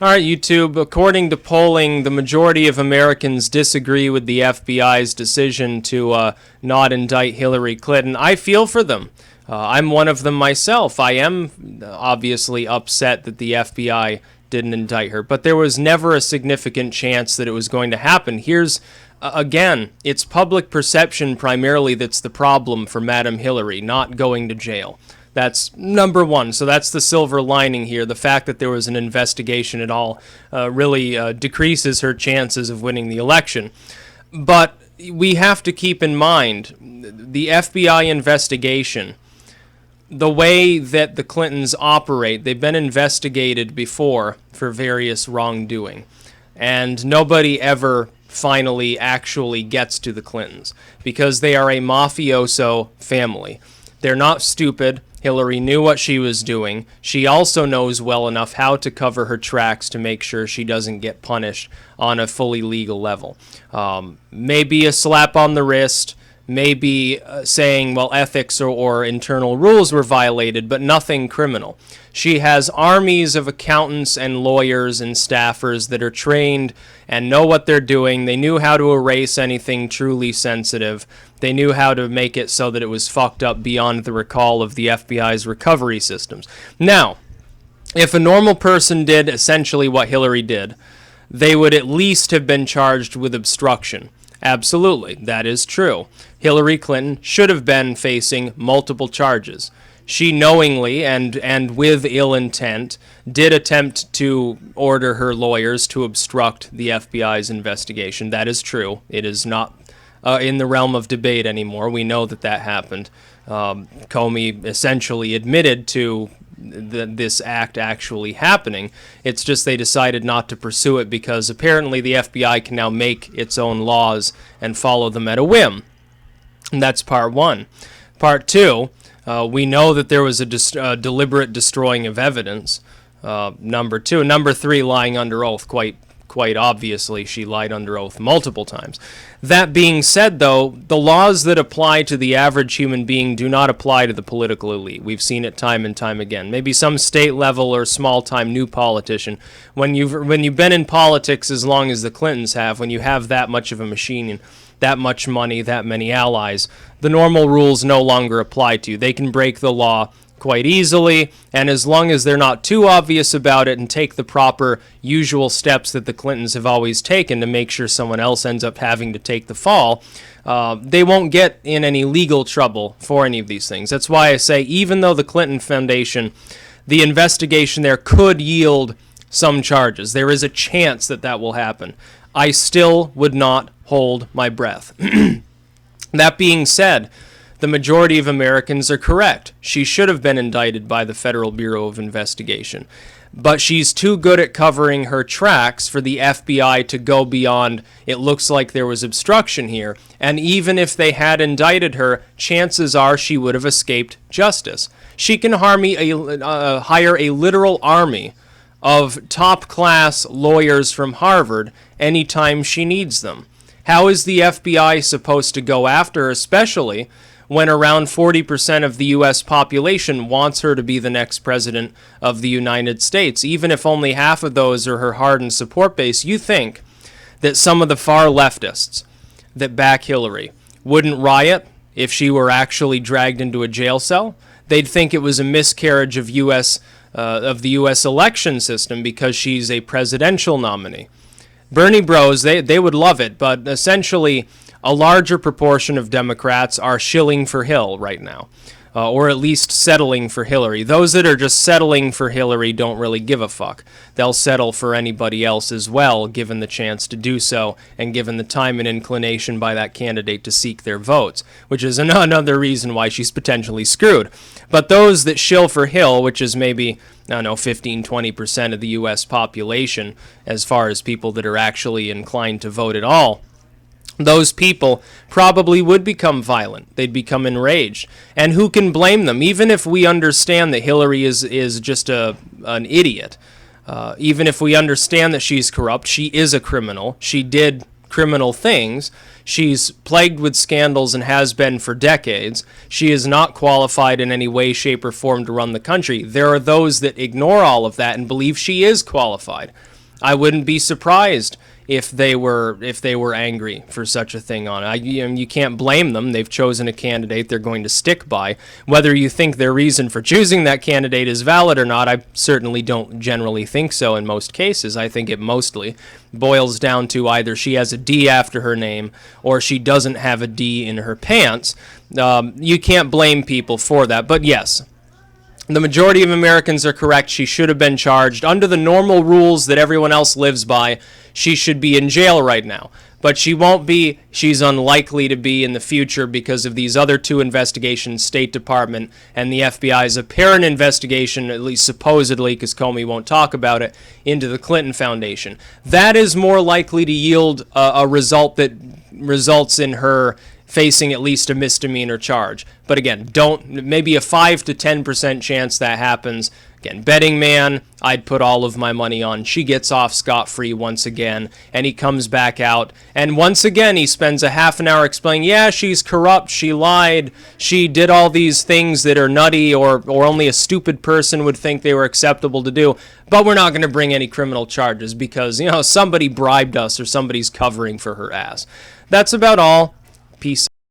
All right, YouTube. According to polling, the majority of Americans disagree with the FBI's decision to not indict Hillary Clinton. I feel for them. I'm one of them myself. I am obviously upset that the FBI didn't indict her, but there was never a significant chance that it was going to happen. Here's again, it's public perception primarily that's the problem for Madam Hillary not going to jail. That's number one. So that's the silver lining here. The fact that there was an investigation at all really decreases her chances of winning the election. But we have to keep in mind the FBI investigation, the way that the Clintons operate. They've been investigated before for various wrongdoing, and nobody ever finally actually gets to the Clintons because they are a mafioso family. They're not stupid. Hillary knew what she was doing. She also knows well enough how to cover her tracks to make sure she doesn't get punished on a fully legal level. Maybe a slap on the wrist, maybe saying, well, ethics or internal rules were violated, but nothing criminal. She has armies of accountants and lawyers and staffers that are trained and know what they're doing. They knew how to erase anything truly sensitive. They knew how to make it so that it was fucked up beyond the recall of the FBI's recovery systems. Now, if a normal person did essentially what Hillary did, they would at least have been charged with obstruction. Absolutely, that is true. Hillary Clinton should have been facing multiple charges. She knowingly and with ill intent did attempt to order her lawyers to obstruct the FBI's investigation. That is true. It is not in the realm of debate anymore. We know that that happened. Comey essentially admitted to this act actually happening. It's just they decided not to pursue it because apparently the FBI can now make its own laws and follow them at a whim. And that's part one. Part two, we know that there was a deliberate destroying of evidence. Number two. Number three, lying under oath. Quite obviously, she lied under oath multiple times. That being said, though, the laws that apply to the average human being do not apply to the political elite. We've seen it time and time again. Maybe some state level or small-time new politician. When you've been in politics as long as the Clintons have, when you have that much of a machine and that much money, that many allies, the normal rules no longer apply to you. They can break the law quite easily, and as long as they're not too obvious about it and take the proper usual steps that the Clintons have always taken to make sure someone else ends up having to take the fall, they won't get in any legal trouble for any of these things. That's why I say even though the Clinton Foundation, the investigation there could yield some charges, there is a chance that that will happen, I still would not hold my breath. That being said, the majority of Americans are correct. She should have been indicted by the Federal Bureau of Investigation. But she's too good at covering her tracks for the FBI to go beyond, it looks like there was obstruction here. And even if they had indicted her, chances are she would have escaped justice. She can hire a literal army of top-class lawyers from Harvard anytime she needs them. How is the FBI supposed to go after her, especially when around 40% of the U.S. population wants her to be the next president of the United States? Even if only half of those are her hardened support base, you think that some of the far leftists that back Hillary wouldn't riot if she were actually dragged into a jail cell? They'd think it was a miscarriage of the U.S. election system because she's a presidential nominee. Bernie bros, they would love it, but essentially a larger proportion of Democrats are shilling for Hill right now, or at least settling for Hillary. Those that are just settling for Hillary don't really give a fuck. They'll settle for anybody else as well, given the chance to do so, and given the time and inclination by that candidate to seek their votes, which is another reason why she's potentially screwed. But those that shill for Hill, which is maybe, 15-20% of the U.S. population, as far as people that are actually inclined to vote at all, those people probably would become violent. They'd become enraged. And who can blame them? Even if we understand that Hillary is just an idiot, even if we understand that she's corrupt, she is a criminal, she did criminal things. She's plagued with scandals and has been for decades. She is not qualified in any way, shape, or form to run the country. There are those that ignore all of that and believe she is qualified. I wouldn't be surprised if they were angry for such a thing on. You can't blame them. They've chosen a candidate they're going to stick by. Whether you think their reason for choosing that candidate is valid or not, I certainly don't generally think so in most cases. I think it mostly boils down to either she has a D after her name or she doesn't have a D in her pants. You can't blame people for that. But yes, the majority of Americans are correct. She should have been charged. Under the normal rules that everyone else lives by, she should be in jail right now. But she won't be. She's unlikely to be in the future because of these other two investigations, State Department and the FBI's apparent investigation, at least supposedly, because Comey won't talk about it, into the Clinton Foundation. That is more likely to yield a result that results in her facing at least a misdemeanor charge. But again, maybe a 5 to 10% chance that happens. Again, betting man, I'd put all of my money on she gets off scot-free once again, and he comes back out, and once again he spends a half an hour explaining, yeah, she's corrupt, she lied, she did all these things that are nutty or only a stupid person would think they were acceptable to do, but we're not going to bring any criminal charges because, somebody bribed us or somebody's covering for her ass. That's about all. Peace.